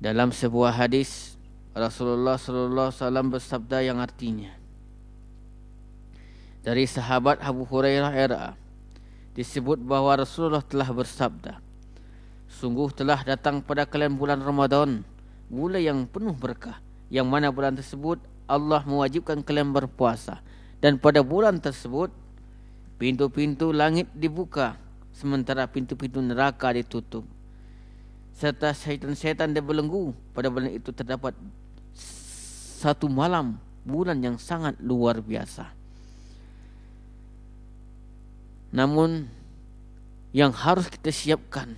Dalam sebuah hadis Rasulullah sallallahu alaihi wasallam bersabda yang artinya, dari sahabat Abu Hurairah disebut bahwa Rasulullah telah bersabda, sungguh telah datang pada kalian bulan Ramadan, bulan yang penuh berkah, yang mana bulan tersebut Allah mewajibkan kalian berpuasa, dan pada bulan tersebut pintu-pintu langit dibuka, sementara pintu-pintu neraka ditutup, serta syaitan-syaitan dibelenggu. Pada bulan itu terdapat satu malam bulan yang sangat luar biasa. Namun yang harus kita siapkan,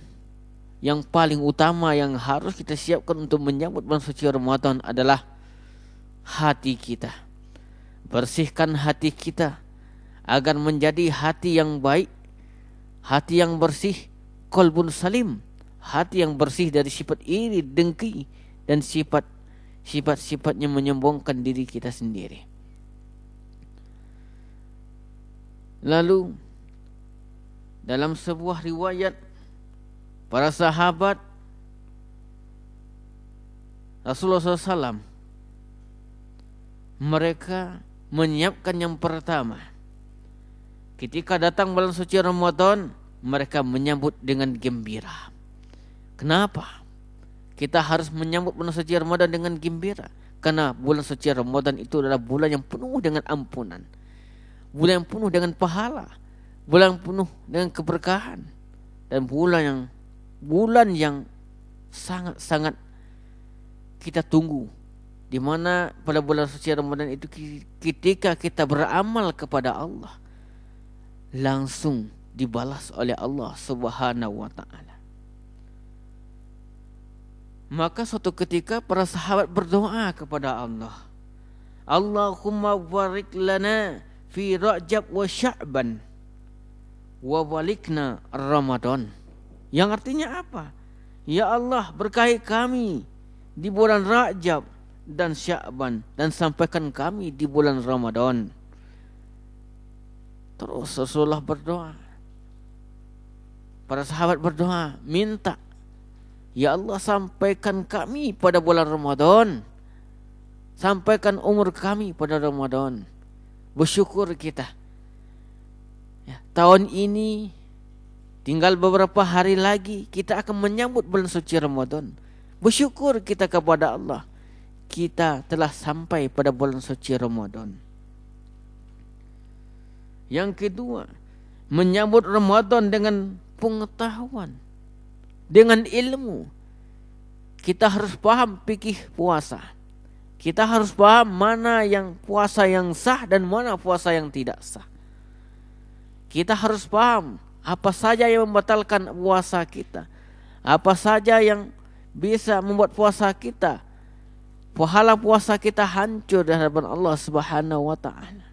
yang paling utama yang harus kita siapkan untuk menyambut bulan suci Ramadan adalah hati kita. Bersihkan hati kita agar menjadi hati yang baik, hati yang bersih, qalbun salim, hati yang bersih dari sifat iri, dengki, dan sifat-sifatnya menyombongkan diri kita sendiri. Lalu dalam sebuah riwayat, para sahabat Rasulullah SAW, mereka menyiapkan yang pertama. Ketika datang bulan suci Ramadan, mereka menyambut dengan gembira. Kenapa kita harus menyambut bulan suci Ramadan dengan gembira? Karena bulan suci Ramadan itu adalah bulan yang penuh dengan ampunan, bulan yang penuh dengan pahala, bulan penuh dengan keberkahan, dan bulan yang sangat-sangat kita tunggu, di mana pada bulan suci Ramadan itu ketika kita beramal kepada Allah, langsung dibalas oleh Allah Subhanahu wa taala. Maka suatu ketika para sahabat berdoa kepada Allah, Allahumma barik lana fi Rajab wa Sya'ban wa balikna Ramadan. Yang artinya apa? Ya Allah, berkahi kami di bulan Rajab dan Sya'ban, dan sampaikan kami di bulan Ramadan. Terus Rasulullah berdoa, para sahabat berdoa, minta, ya Allah, sampaikan kami pada bulan Ramadan, sampaikan umur kami pada Ramadan. Bersyukur kita, ya, tahun ini tinggal beberapa hari lagi kita akan menyambut bulan suci Ramadan. Bersyukur kita kepada Allah, kita telah sampai pada bulan suci Ramadan. Yang kedua, menyambut Ramadan dengan pengetahuan, dengan ilmu. Kita harus paham fikih puasa. Kita harus paham mana yang puasa yang sah dan mana puasa yang tidak sah. Kita harus paham apa saja yang membatalkan puasa kita, apa saja yang bisa membuat puasa kita, pahala puasa kita hancur di hadapan Allah Subhanahu wa taala.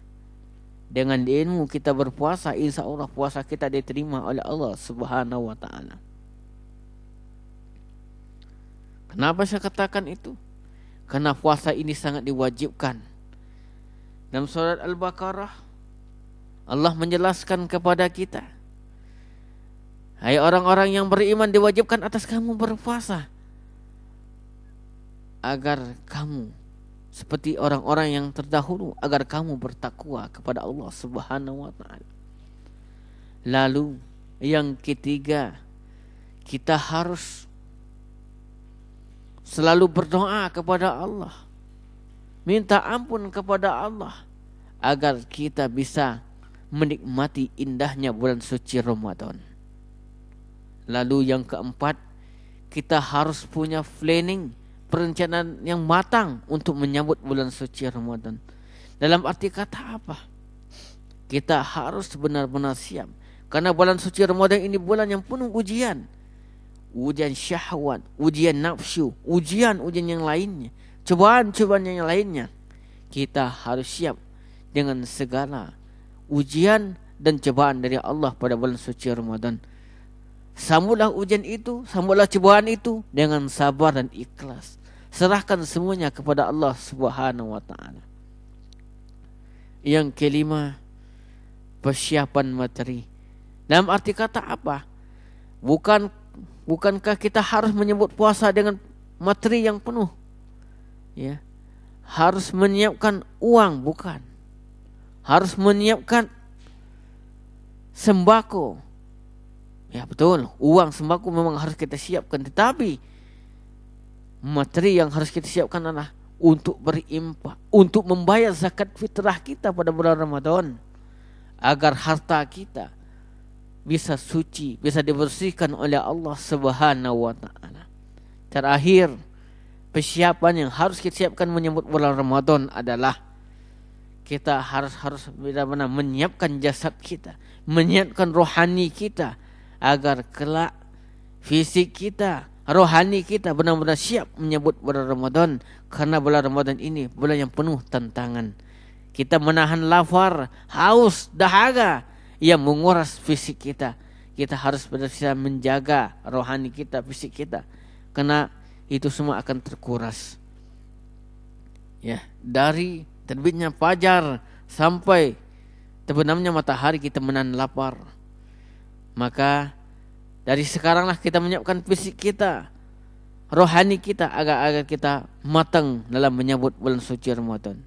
Dengan ilmu kita berpuasa, insya Allah puasa kita diterima oleh Allah Subhanahu wa taala. Kenapa saya katakan itu? Karena puasa ini sangat diwajibkan. Dalam surat Al-Baqarah, Allah menjelaskan kepada kita, hai orang-orang yang beriman, diwajibkan atas kamu berpuasa, agar kamu seperti orang-orang yang terdahulu, agar kamu bertakwa kepada Allah Subhanahu wa taala. Lalu yang ketiga, kita harus selalu berdoa kepada Allah, minta ampun kepada Allah, agar kita bisa menikmati indahnya bulan suci Ramadan. Lalu yang keempat, kita harus punya planning, perencanaan yang matang untuk menyambut bulan suci Ramadan. Dalam arti kata apa? Kita harus benar-benar siap, karena bulan suci Ramadan ini bulan yang penuh ujian. Ujian syahwat, ujian nafsu, ujian yang lainnya, cobaan-cobaan yang lainnya. Kita harus siap dengan segala ujian dan cobaan dari Allah pada bulan suci Ramadan. Sambutlah ujian itu, sambutlah cobaan itu dengan sabar dan ikhlas. Serahkan semuanya kepada Allah Subhanahu wa taala. Yang kelima, persiapan materi. Dalam arti kata apa? Bukankah kita harus menyebut puasa dengan materi yang penuh. Ya. Harus menyiapkan uang, bukan. Harus menyiapkan sembako. Ya betul, uang sembako memang harus kita siapkan, tetapi materi yang harus kita siapkan adalah untuk berinfak, untuk membayar zakat fitrah kita pada bulan Ramadan, agar harta kita bisa suci, bisa dibersihkan oleh Allah Subhanahu wa taala. Terakhir, persiapan yang harus kita siapkan menyambut bulan Ramadan adalah kita harus benar-benar menyiapkan jasad kita, menyiapkan rohani kita, agar kelak fisik kita, rohani kita benar-benar siap menyambut bulan Ramadan. Karena bulan Ramadan ini bulan yang penuh tantangan. Kita menahan lapar, haus, dahaga yang menguras fisik kita. Kita harus benar-benar menjaga rohani kita, fisik kita, karena itu semua akan terkuras. Ya, dari terbitnya fajar sampai terbenamnya matahari kita menahan lapar. Maka dari sekaranglah kita menyiapkan fisik kita, rohani kita, agar kita matang dalam menyambut bulan suci Ramadan.